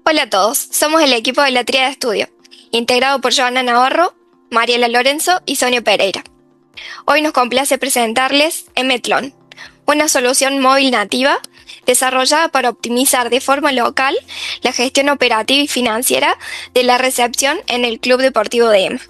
Hola a todos, somos el equipo de la Tríada de Estudio, integrado por Joana Navarro, Mariela Lorenzo y Sonia Pereira. Hoy nos complace presentarles Emetlon, una solución móvil nativa desarrollada para optimizar de forma local la gestión operativa y financiera de la recepción en el Club Deportivo de EMA.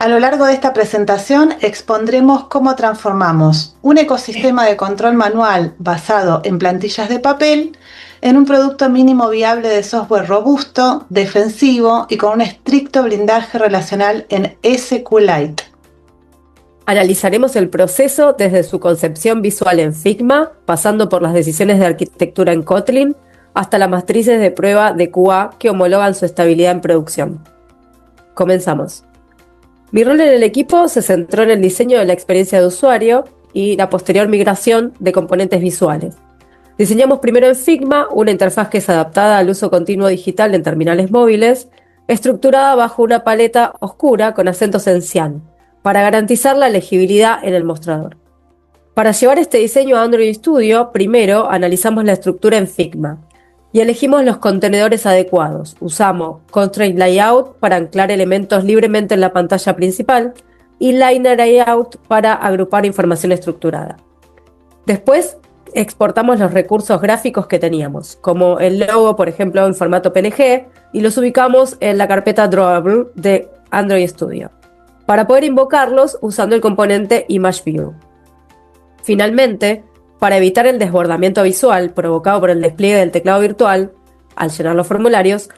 A lo largo de esta presentación expondremos cómo transformamos un ecosistema de control manual basado en plantillas de papel en un producto mínimo viable de software robusto, defensivo y con un estricto blindaje relacional en SQLite. Analizaremos el proceso desde su concepción visual en Figma, pasando por las decisiones de arquitectura en Kotlin, hasta las matrices de prueba de QA que homologan su estabilidad en producción. Comenzamos. Mi rol en el equipo se centró en el diseño de la experiencia de usuario y la posterior migración de componentes visuales. Diseñamos primero en Figma una interfaz que es adaptada al uso continuo digital en terminales móviles, estructurada bajo una paleta oscura con acentos en cian, para garantizar la legibilidad en el mostrador. Para llevar este diseño a Android Studio, primero analizamos la estructura en Figma y elegimos los contenedores adecuados. Usamos Constraint Layout para anclar elementos libremente en la pantalla principal y Liner Layout para agrupar información estructurada. Después, exportamos los recursos gráficos que teníamos, como el logo, por ejemplo, en formato PNG, y los ubicamos en la carpeta Drawable de Android Studio, para poder invocarlos usando el componente ImageView. Finalmente, para evitar el desbordamiento visual provocado por el despliegue del teclado virtual, al llenar los formularios,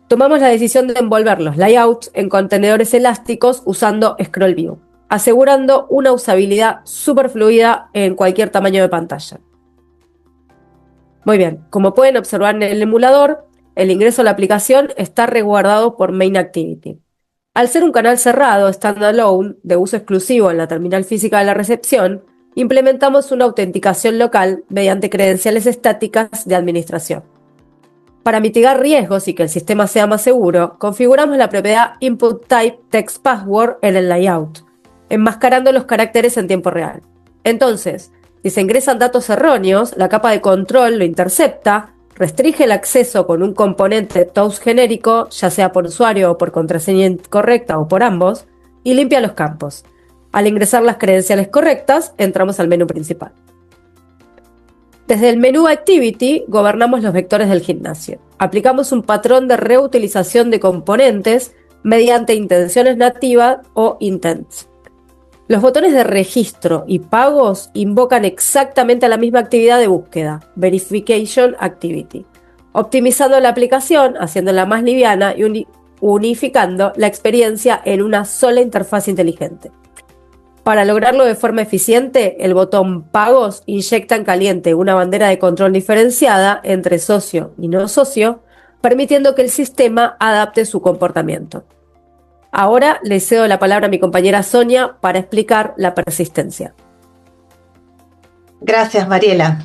tomamos la decisión de envolver los layouts en contenedores elásticos usando ScrollView, asegurando una usabilidad súper fluida en cualquier tamaño de pantalla. Muy bien, como pueden observar en el emulador, el ingreso a la aplicación está resguardado por Main Activity. Al ser un canal cerrado, standalone, de uso exclusivo en la terminal física de la recepción, implementamos una autenticación local mediante credenciales estáticas de administración. Para mitigar riesgos y que el sistema sea más seguro, configuramos la propiedad Input Type Text Password en el layout, enmascarando los caracteres en tiempo real. Entonces, si se ingresan datos erróneos, la capa de control lo intercepta, restringe el acceso con un componente toast genérico, ya sea por usuario o por contraseña incorrecta o por ambos, y limpia los campos. Al ingresar las credenciales correctas, entramos al menú principal. Desde el menú Activity, gobernamos los vectores del gimnasio. Aplicamos un patrón de reutilización de componentes mediante intenciones nativas o intents. Los botones de registro y pagos invocan exactamente a la misma actividad de búsqueda, Verification Activity, optimizando la aplicación, haciéndola más liviana y unificando la experiencia en una sola interfaz inteligente. Para lograrlo de forma eficiente, el botón Pagos inyecta en caliente una bandera de control diferenciada entre socio y no socio, permitiendo que el sistema adapte su comportamiento. Ahora le cedo la palabra a mi compañera Sonia para explicar la persistencia. Gracias, Mariela.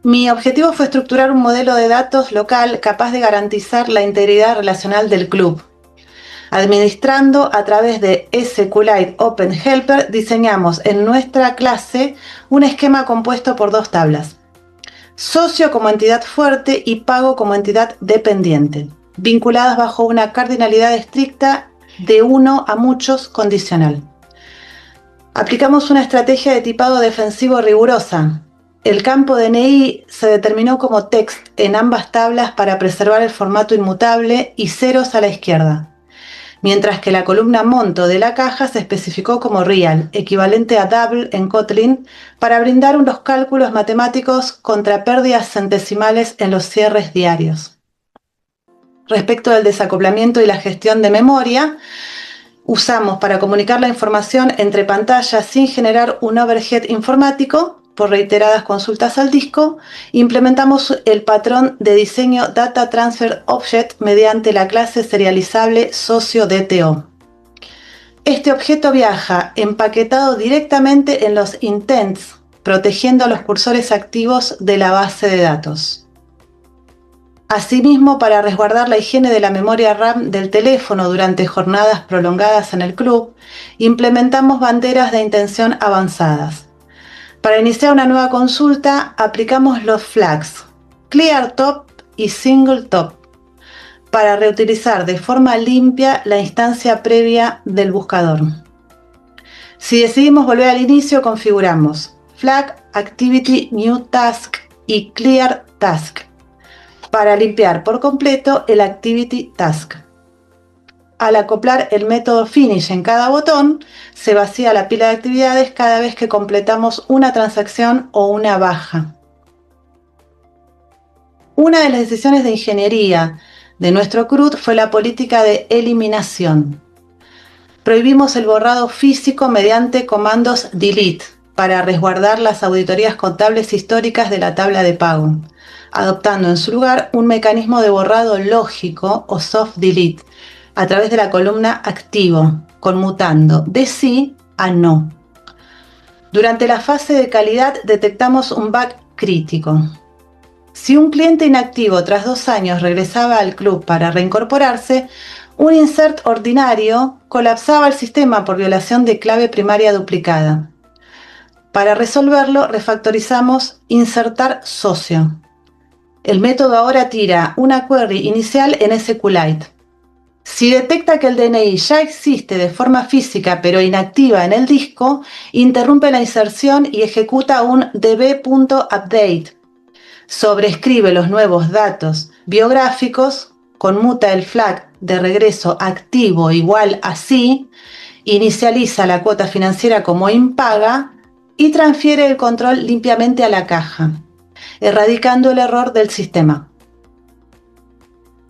Mi objetivo fue estructurar un modelo de datos local capaz de garantizar la integridad relacional del club. Administrando a través de SQLite Open Helper, diseñamos en nuestra clase un esquema compuesto por dos tablas: socio como entidad fuerte y pago como entidad dependiente, vinculadas bajo una cardinalidad estricta de uno a muchos condicional. Aplicamos una estrategia de tipado defensivo rigurosa. El campo DNI se determinó como text en ambas tablas para preservar el formato inmutable y ceros a la izquierda, mientras que la columna monto de la caja se especificó como real, equivalente a double en Kotlin, para brindar unos cálculos matemáticos contra pérdidas centesimales en los cierres diarios. Respecto del desacoplamiento y la gestión de memoria, usamos para comunicar la información entre pantallas sin generar un overhead informático, por reiteradas consultas al disco, implementamos el patrón de diseño Data Transfer Object mediante la clase serializable socio-DTO. Este objeto viaja empaquetado directamente en los intents, protegiendo a los cursores activos de la base de datos. Asimismo, para resguardar la higiene de la memoria RAM del teléfono durante jornadas prolongadas en el club, implementamos banderas de intención avanzadas. Para iniciar una nueva consulta, aplicamos los flags Clear Top y Single Top para reutilizar de forma limpia la instancia previa del buscador. Si decidimos volver al inicio, configuramos Flag, Activity, New Task y Clear Task para limpiar por completo el Activity Task. Al acoplar el método Finish en cada botón, se vacía la pila de actividades cada vez que completamos una transacción o una baja. Una de las decisiones de ingeniería de nuestro CRUD fue la política de eliminación. Prohibimos el borrado físico mediante comandos delete para resguardar las auditorías contables históricas de la tabla de pago, adoptando en su lugar un mecanismo de borrado lógico o soft delete a través de la columna activo, conmutando de sí a no. Durante la fase de calidad detectamos un bug crítico. Si un cliente inactivo tras 2 años regresaba al club para reincorporarse, un insert ordinario colapsaba el sistema por violación de clave primaria duplicada. Para resolverlo, refactorizamos insertar socio. El método ahora tira una query inicial en SQLite. Si detecta que el DNI ya existe de forma física pero inactiva en el disco, interrumpe la inserción y ejecuta un db.update. Sobrescribe los nuevos datos biográficos, conmuta el flag de regreso activo igual a sí, inicializa la cuota financiera como impaga y transfiere el control limpiamente a la caja, erradicando el error del sistema.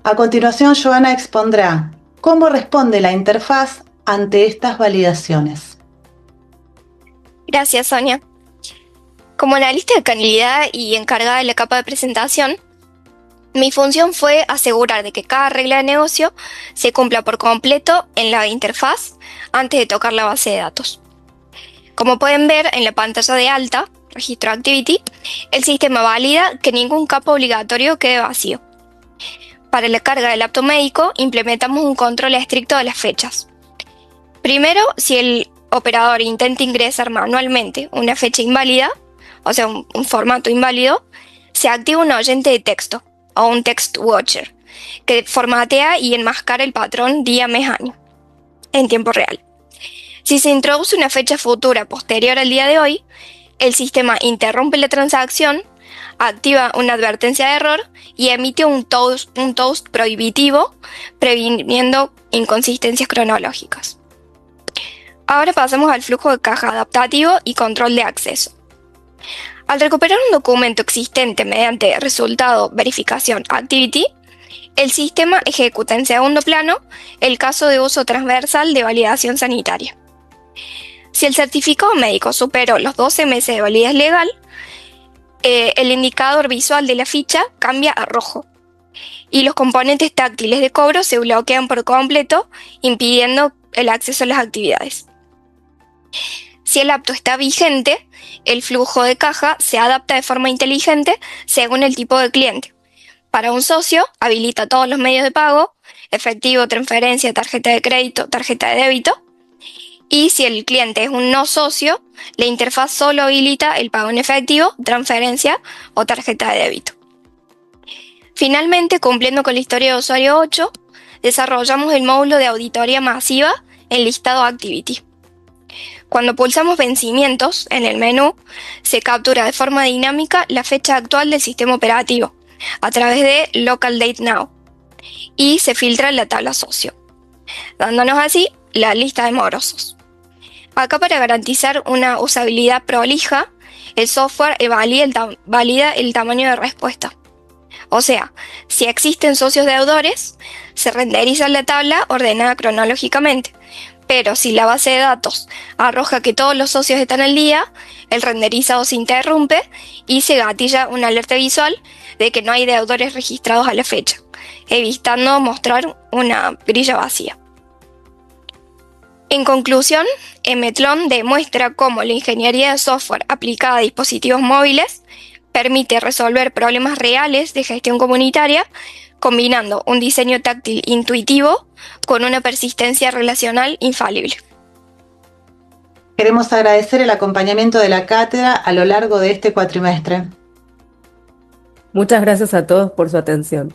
A continuación, Joana expondrá cómo responde la interfaz ante estas validaciones. Gracias, Sonia. Como analista de calidad y encargada de la capa de presentación, mi función fue asegurar de que cada regla de negocio se cumpla por completo en la interfaz antes de tocar la base de datos. Como pueden ver en la pantalla de alta, Registro Activity, el sistema valida que ningún campo obligatorio quede vacío. Para la carga del apto médico, implementamos un control estricto de las fechas. Primero, si el operador intenta ingresar manualmente una fecha inválida, o sea, un formato inválido, se activa un oyente de texto o un text watcher que formatea y enmascara el patrón día, mes, año en tiempo real. Si se introduce una fecha futura posterior al día de hoy, el sistema interrumpe la transacción, activa una advertencia de error y emite un toast prohibitivo, previniendo inconsistencias cronológicas. Ahora pasamos al flujo de caja adaptativo y control de acceso. Al recuperar un documento existente mediante resultado verificación activity, el sistema ejecuta en segundo plano el caso de uso transversal de validación sanitaria. Si el certificado médico superó los 12 meses de validez legal, el indicador visual de la ficha cambia a rojo y los componentes táctiles de cobro se bloquean por completo, impidiendo el acceso a las actividades. Si el apto está vigente, el flujo de caja se adapta de forma inteligente según el tipo de cliente. Para un socio, habilita todos los medios de pago, efectivo, transferencia, tarjeta de crédito, tarjeta de débito. Y si el cliente es un no socio, la interfaz solo habilita el pago en efectivo, transferencia o tarjeta de débito. Finalmente, cumpliendo con la historia de usuario 8, desarrollamos el módulo de auditoría masiva en listado Activity. Cuando pulsamos vencimientos en el menú, se captura de forma dinámica la fecha actual del sistema operativo a través de Local Date Now y se filtra en la tabla socio, dándonos así la lista de morosos. Acá, para garantizar una usabilidad prolija, el software valida el tamaño de respuesta. O sea, si existen socios deudores, se renderiza la tabla ordenada cronológicamente. Pero si la base de datos arroja que todos los socios están al día, el renderizado se interrumpe y se gatilla una alerta visual de que no hay deudores registrados a la fecha, evitando mostrar una grilla vacía. En conclusión, Metlon demuestra cómo la ingeniería de software aplicada a dispositivos móviles permite resolver problemas reales de gestión comunitaria, combinando un diseño táctil intuitivo con una persistencia relacional infalible. Queremos agradecer el acompañamiento de la cátedra a lo largo de este cuatrimestre. Muchas gracias a todos por su atención.